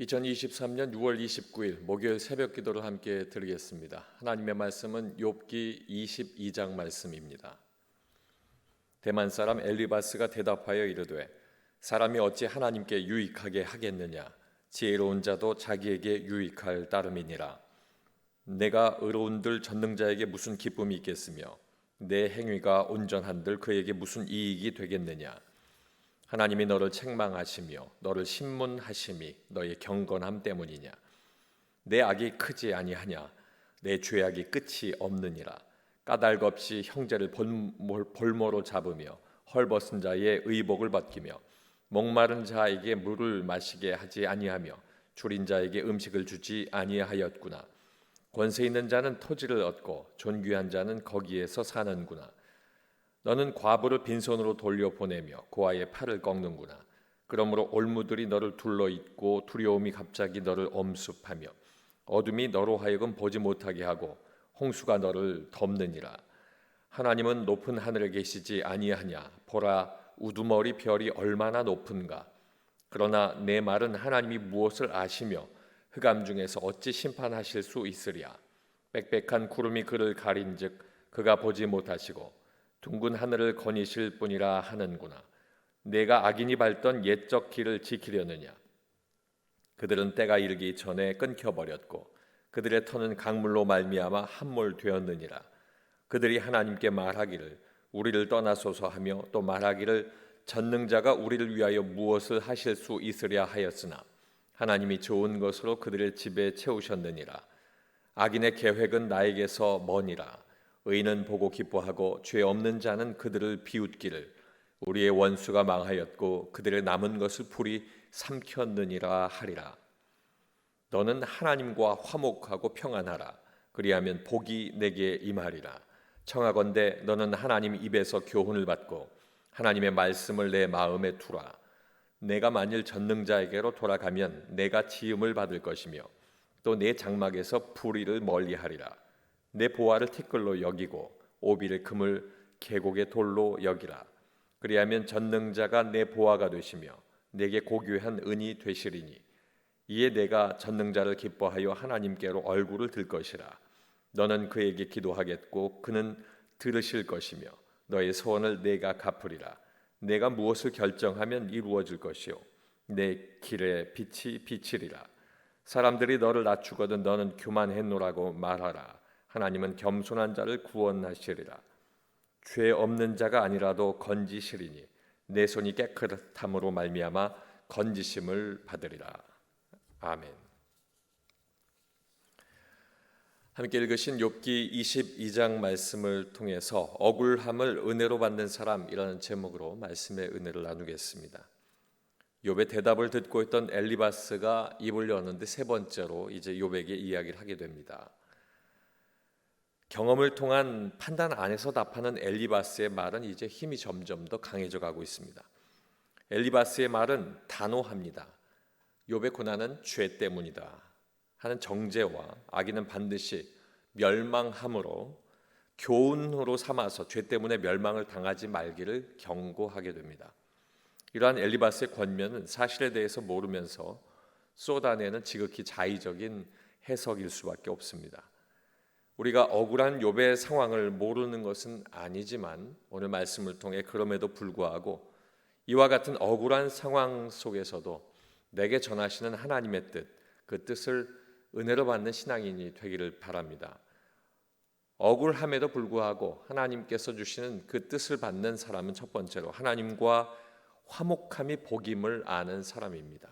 2023년 6월 29일 목요일 새벽 기도를 함께 드리겠습니다. 하나님의 말씀은 욥기 22장 말씀입니다. 대만 사람 엘리바스가 대답하여 이르되 사람이 어찌 하나님께 유익하게 하겠느냐? 지혜로운 자도 자기에게 유익할 따름이니라. 내가 의로운들 전능자에게 무슨 기쁨이 있겠으며 내 행위가 온전한들 그에게 무슨 이익이 되겠느냐? 하나님이 너를 책망하시며 너를 신문하심이 너의 경건함 때문이냐? 내 악이 크지 아니하냐? 내 죄악이 끝이 없느니라. 까닭 없이 형제를 볼모로 잡으며 헐벗은 자의 의복을 벗기며 목마른 자에게 물을 마시게 하지 아니하며 줄인 자에게 음식을 주지 아니하였구나. 권세 있는 자는 토지를 얻고 존귀한 자는 거기에서 사는구나. 너는 과부를 빈손으로 돌려보내며 고아의 팔을 꺾는구나. 그러므로 올무들이 너를 둘러있고 두려움이 갑자기 너를 엄습하며 어둠이 너로 하여금 보지 못하게 하고 홍수가 너를 덮느니라. 하나님은 높은 하늘에 계시지 아니하냐? 보라, 우두머리 별이 얼마나 높은가? 그러나 내 말은 하나님이 무엇을 아시며 흑암 중에서 어찌 심판하실 수 있으랴? 빽빽한 구름이 그를 가린즉 그가 보지 못하시고 둥근 하늘을 거니실 뿐이라 하는구나. 내가 악인이 밟던 옛적 길을 지키려느냐? 그들은 때가 이르기 전에 끊겨버렸고 그들의 터는 강물로 말미암아 함몰되었느니라. 그들이 하나님께 말하기를 우리를 떠나소서 하며 또 말하기를 전능자가 우리를 위하여 무엇을 하실 수 있으랴 하였으나 하나님이 좋은 것으로 그들의 집에 채우셨느니라. 악인의 계획은 나에게서 머니라. 의인은 보고 기뻐하고 죄 없는 자는 그들을 비웃기를 우리의 원수가 망하였고 그들의 남은 것을 불이 삼켰느니라 하리라. 너는 하나님과 화목하고 평안하라. 그리하면 복이 내게 임하리라. 청하건대 너는 하나님 입에서 교훈을 받고 하나님의 말씀을 내 마음에 두라. 내가 만일 전능자에게로 돌아가면 내가 지음을 받을 것이며 또 내 장막에서 불의를 멀리하리라. 내 보화를 티끌로 여기고 오비를 금을 계곡의 돌로 여기라. 그리하면 전능자가 내 보화가 되시며 내게 고귀한 은이 되시리니 이에 내가 전능자를 기뻐하여 하나님께로 얼굴을 들 것이라. 너는 그에게 기도하겠고 그는 들으실 것이며 너의 소원을 내가 갚으리라. 내가 무엇을 결정하면 이루어질 것이요 내 길에 빛이 비치리라. 사람들이 너를 낮추거든 너는 교만했노라고 말하라. 하나님은 겸손한 자를 구원하시리라. 죄 없는 자가 아니라도 건지시리니 내 손이 깨끗함으로 말미암아 건지심을 받으리라. 아멘. 함께 읽으신 욥기 22장 말씀을 통해서 억울함을 은혜로 받는 사람이라는 제목으로 말씀의 은혜를 나누겠습니다. 욥의 대답을 듣고 있던 엘리바스가 입을 여는데 세 번째로 이제 욥에게 이야기를 하게 됩니다. 경험을 통한 판단 안에서 답하는 엘리바스의 말은 이제 힘이 점점 더 강해져 가고 있습니다. 엘리바스의 말은 단호합니다. 욥의 고난은 죄 때문이다 하는 정죄와 악인은 반드시 멸망함으로 교훈으로 삼아서 죄 때문에 멸망을 당하지 말기를 경고하게 됩니다. 이러한 엘리바스의 권면은 사실에 대해서 모르면서 쏟아내는 지극히 자의적인 해석일 수밖에 없습니다. 우리가 억울한 욥의 상황을 모르는 것은 아니지만 오늘 말씀을 통해 그럼에도 불구하고 이와 같은 억울한 상황 속에서도 내게 전하시는 하나님의 뜻, 그 뜻을 은혜로 받는 신앙인이 되기를 바랍니다. 억울함에도 불구하고 하나님께서 주시는 그 뜻을 받는 사람은 첫 번째로 하나님과 화목함이 복임을 아는 사람입니다.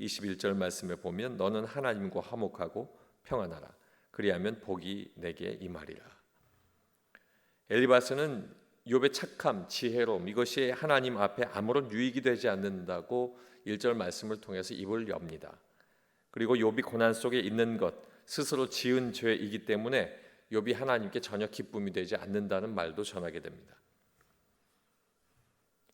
21절 말씀에 보면 너는 하나님과 화목하고 평안하라. 그리하면 복이 내게 임하리라. 엘리바스는 욥의 착함, 지혜로움 이것이 하나님 앞에 아무런 유익이 되지 않는다고 1절 말씀을 통해서 입을 엽니다. 그리고 욥이 고난 속에 있는 것 스스로 지은 죄이기 때문에 욥이 하나님께 전혀 기쁨이 되지 않는다는 말도 전하게 됩니다.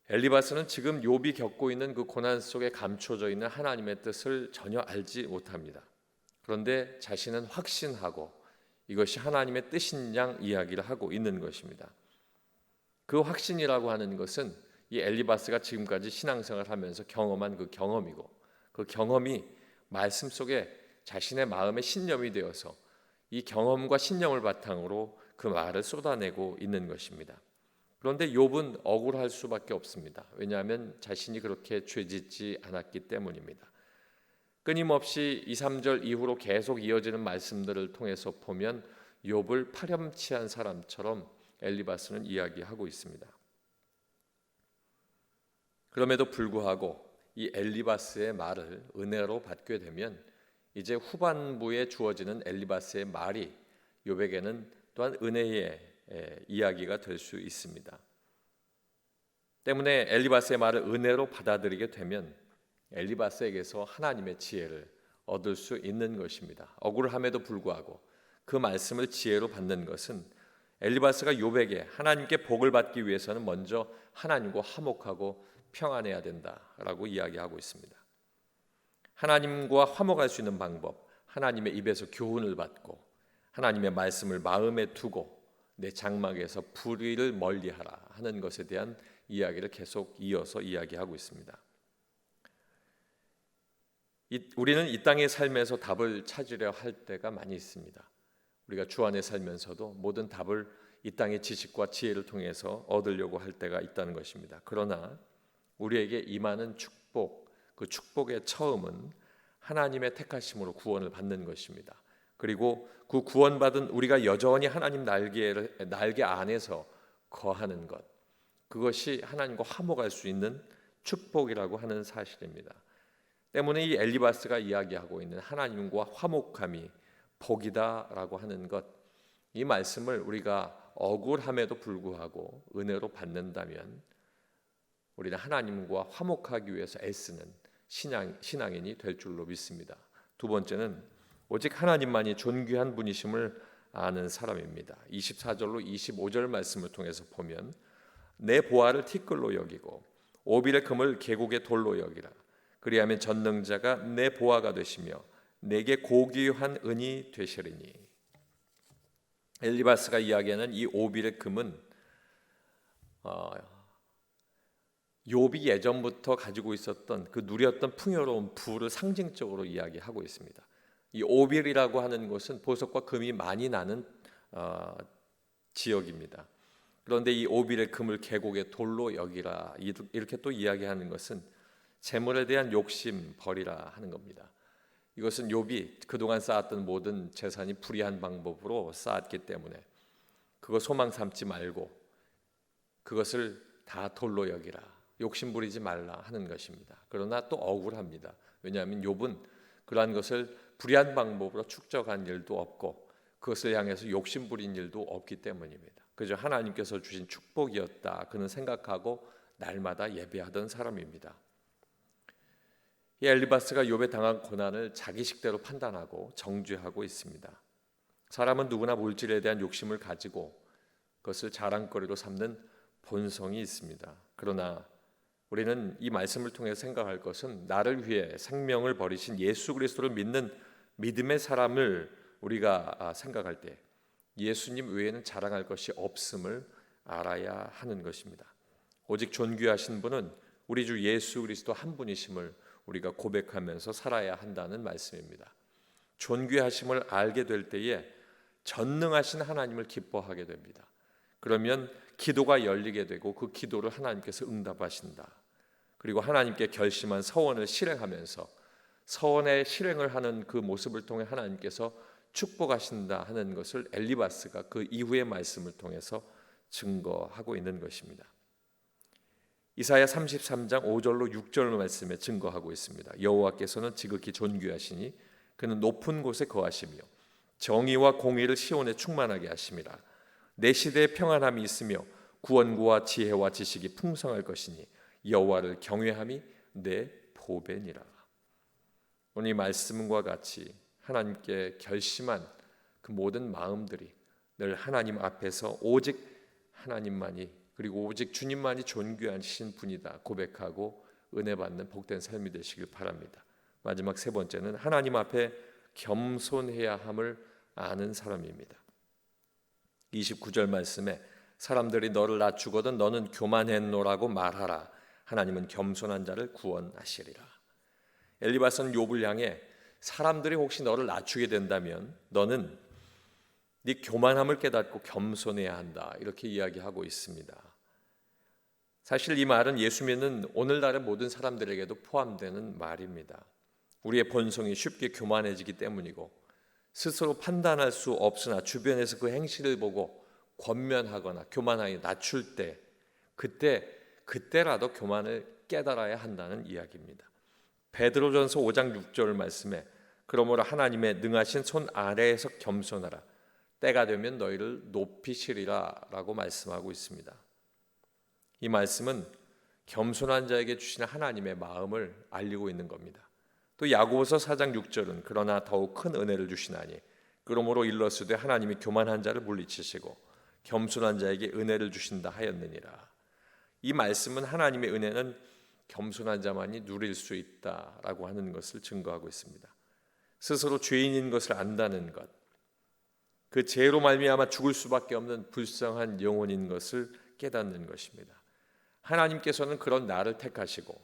엘리바스는 지금 욥이 겪고 있는 그 고난 속에 감춰져 있는 하나님의 뜻을 전혀 알지 못합니다. 그런데 자신은 확신하고 이것이 하나님의 뜻인 양 이야기를 하고 있는 것입니다. 그 확신이라고 하는 것은 이 엘리바스가 지금까지 신앙생활을 하면서 경험한 그 경험이고 그 경험이 말씀 속에 자신의 마음에 신념이 되어서 이 경험과 신념을 바탕으로 그 말을 쏟아내고 있는 것입니다. 그런데 욥은 억울할 수밖에 없습니다. 왜냐하면 자신이 그렇게 죄짓지 않았기 때문입니다. 끊임없이 2, 3절 이후로 계속 이어지는 말씀들을 통해서 보면 욥을 파렴치한 사람처럼 엘리바스는 이야기하고 있습니다. 그럼에도 불구하고 이 엘리바스의 말을 은혜로 받게 되면 이제 후반부에 주어지는 엘리바스의 말이 욥에게는 또한 은혜의 이야기가 될 수 있습니다. 때문에 엘리바스의 말을 은혜로 받아들이게 되면 엘리바스에게서 하나님의 지혜를 얻을 수 있는 것입니다. 억울함에도 불구하고 그 말씀을 지혜로 받는 것은 엘리바스가 욥에게 하나님께 복을 받기 위해서는 먼저 하나님과 화목하고 평안해야 된다라고 이야기하고 있습니다. 하나님과 화목할 수 있는 방법, 하나님의 입에서 교훈을 받고 하나님의 말씀을 마음에 두고 내 장막에서 불의를 멀리하라 하는 것에 대한 이야기를 계속 이어서 이야기하고 있습니다. 우리는 이 땅의 삶에서 답을 찾으려 할 때가 많이 있습니다. 우리가 주 안에 살면서도 모든 답을 이 땅의 지식과 지혜를 통해서 얻으려고 할 때가 있다는 것입니다. 그러나 우리에게 임하는 축복, 그 축복의 처음은 하나님의 택하심으로 구원을 받는 것입니다. 그리고 그 구원받은 우리가 여전히 하나님 날개 안에서 거하는 것, 그것이 하나님과 화목할 수 있는 축복이라고 하는 사실입니다. 때문에 이 엘리바스가 이야기하고 있는 하나님과 화목함이 복이다라고 하는 것, 이 말씀을 우리가 억울함에도 불구하고 은혜로 받는다면 우리는 하나님과 화목하기 위해서 애쓰는 신앙인이 될 줄로 믿습니다. 두 번째는 오직 하나님만이 존귀한 분이심을 아는 사람입니다. 24절로 25절 말씀을 통해서 보면 내 보화를 티끌로 여기고 오빌의 금을 계곡의 돌로 여기라. 그리하면 전능자가 내 보화가 되시며 내게 고귀한 은이 되시리니. 엘리바스가 이야기하는 이 오빌의 금은 욥이 예전부터 가지고 있었던 그 누렸던 풍요로운 부를 상징적으로 이야기하고 있습니다. 이 오빌이라고 하는 곳은 보석과 금이 많이 나는 지역입니다. 그런데 이 오빌의 금을 계곡의 돌로 여기라 이렇게 또 이야기하는 것은 재물에 대한 욕심 버리라 하는 겁니다. 이것은 욥이 그동안 쌓았던 모든 재산이 불의한 방법으로 쌓았기 때문에 그거 소망 삼지 말고 그것을 다 돌로 여기라, 욕심 부리지 말라 하는 것입니다. 그러나 또 억울합니다. 왜냐하면 욥은 그러한 것을 불의한 방법으로 축적한 일도 없고 그것을 향해서 욕심 부린 일도 없기 때문입니다. 그저 하나님께서 주신 축복이었다 그는 생각하고 날마다 예배하던 사람입니다. 이 엘리바스가 욥에 당한 고난을 자기 식대로 판단하고 정죄하고 있습니다. 사람은 누구나 물질에 대한 욕심을 가지고 그것을 자랑거리로 삼는 본성이 있습니다. 그러나 우리는 이 말씀을 통해 생각할 것은 나를 위해 생명을 버리신 예수 그리스도를 믿는 믿음의 사람을 우리가 생각할 때 예수님 외에는 자랑할 것이 없음을 알아야 하는 것입니다. 오직 존귀하신 분은 우리 주 예수 그리스도 한 분이심을 우리가 고백하면서 살아야 한다는 말씀입니다. 존귀하심을 알게 될 때에 전능하신 하나님을 기뻐하게 됩니다. 그러면 기도가 열리게 되고 그 기도를 하나님께서 응답하신다. 그리고 하나님께 결심한 서원을 실행하면서 서원의 실행을 하는 그 모습을 통해 하나님께서 축복하신다 하는 것을 엘리바스가 그 이후의 말씀을 통해서 증거하고 있는 것입니다. 이사야 33장 5절로 6절 말씀에 증거하고 있습니다. 여호와께서는 지극히 존귀하시니 그는 높은 곳에 거하시며 정의와 공의를 시온에 충만하게 하심이라. 내 시대에 평안함이 있으며 구원과 지혜와 지식이 풍성할 것이니 여호와를 경외함이 내 보배니라. 오늘 이 말씀과 같이 하나님께 결심한 그 모든 마음들이 늘 하나님 앞에서 오직 하나님만이 그리고 오직 주님만이 존귀하신 분이다 고백하고 은혜 받는 복된 삶이 되시길 바랍니다. 마지막 세 번째는 하나님 앞에 겸손해야 함을 아는 사람입니다. 29절 말씀에 사람들이 너를 낮추거든 너는 교만했노라고 말하라. 하나님은 겸손한 자를 구원하시리라. 엘리바스는 욥을 향해 사람들이 혹시 너를 낮추게 된다면 너는 네 교만함을 깨닫고 겸손해야 한다. 이렇게 이야기하고 있습니다. 사실 이 말은 예수 믿는 오늘날의 모든 사람들에게도 포함되는 말입니다. 우리의 본성이 쉽게 교만해지기 때문이고 스스로 판단할 수 없으나 주변에서 그 행실을 보고 권면하거나 교만하게 낮출 때 그때라도 교만을 깨달아야 한다는 이야기입니다. 베드로전서 5장 6절 말씀에 그러므로 하나님의 능하신 손 아래에서 겸손하라 때가 되면 너희를 높이시리라 라고 말씀하고 있습니다. 이 말씀은 겸손한 자에게 주시는 하나님의 마음을 알리고 있는 겁니다. 또 야고보서 4장 6절은 그러나 더욱 큰 은혜를 주시나니 그러므로 일러스되 하나님이 교만한 자를 물리치시고 겸손한 자에게 은혜를 주신다 하였느니라. 이 말씀은 하나님의 은혜는 겸손한 자만이 누릴 수 있다라고 하는 것을 증거하고 있습니다. 스스로 죄인인 것을 안다는 것, 그 죄로 말미암아 죽을 수밖에 없는 불쌍한 영혼인 것을 깨닫는 것입니다. 하나님께서는 그런 나를 택하시고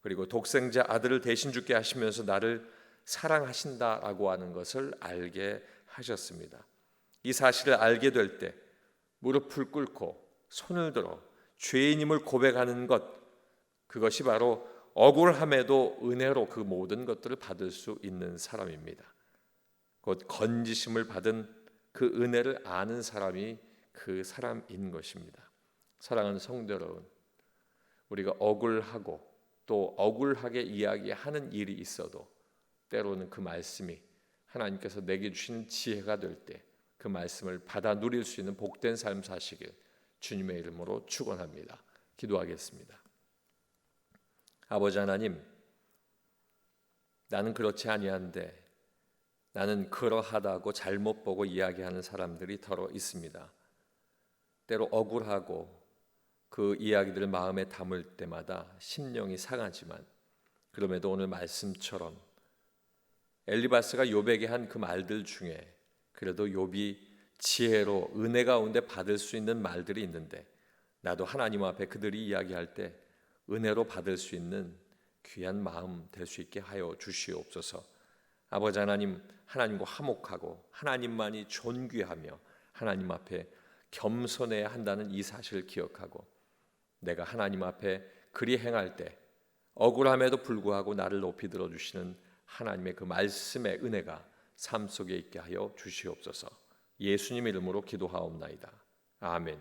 그리고 독생자 아들을 대신 죽게 하시면서 나를 사랑하신다라고 하는 것을 알게 하셨습니다. 이 사실을 알게 될 때 무릎을 꿇고 손을 들어 죄인임을 고백하는 것, 그것이 바로 억울함에도 은혜로 그 모든 것들을 받을 수 있는 사람입니다. 곧 건지심을 받은 그 은혜를 아는 사람이 그 사람인 것입니다. 사랑하는 성도 여러분, 우리가 억울하고 또 억울하게 이야기하는 일이 있어도 때로는 그 말씀이 하나님께서 내게 주신 지혜가 될 때 그 말씀을 받아 누릴 수 있는 복된 삶 사시길 주님의 이름으로 축원합니다. 기도하겠습니다. 아버지 하나님, 나는 그렇지 아니한데 나는 그러하다고 잘못 보고 이야기하는 사람들이 더러 있습니다. 때로 억울하고 그 이야기들을 마음에 담을 때마다 심령이 상하지만 그럼에도 오늘 말씀처럼 엘리바스가 욥에게 한 그 말들 중에 그래도 욥이 지혜로 은혜 가운데 받을 수 있는 말들이 있는데 나도 하나님 앞에 그들이 이야기할 때 은혜로 받을 수 있는 귀한 마음 될 수 있게 하여 주시옵소서. 아버지 하나님, 하나님과 화목하고 하나님만이 존귀하며 하나님 앞에 겸손해야 한다는 이 사실을 기억하고 내가 하나님 앞에 그리 행할 때 억울함에도 불구하고 나를 높이 들어주시는 하나님의 그 말씀의 은혜가 삶 속에 있게 하여 주시옵소서. 예수님 이름으로 기도하옵나이다. 아멘.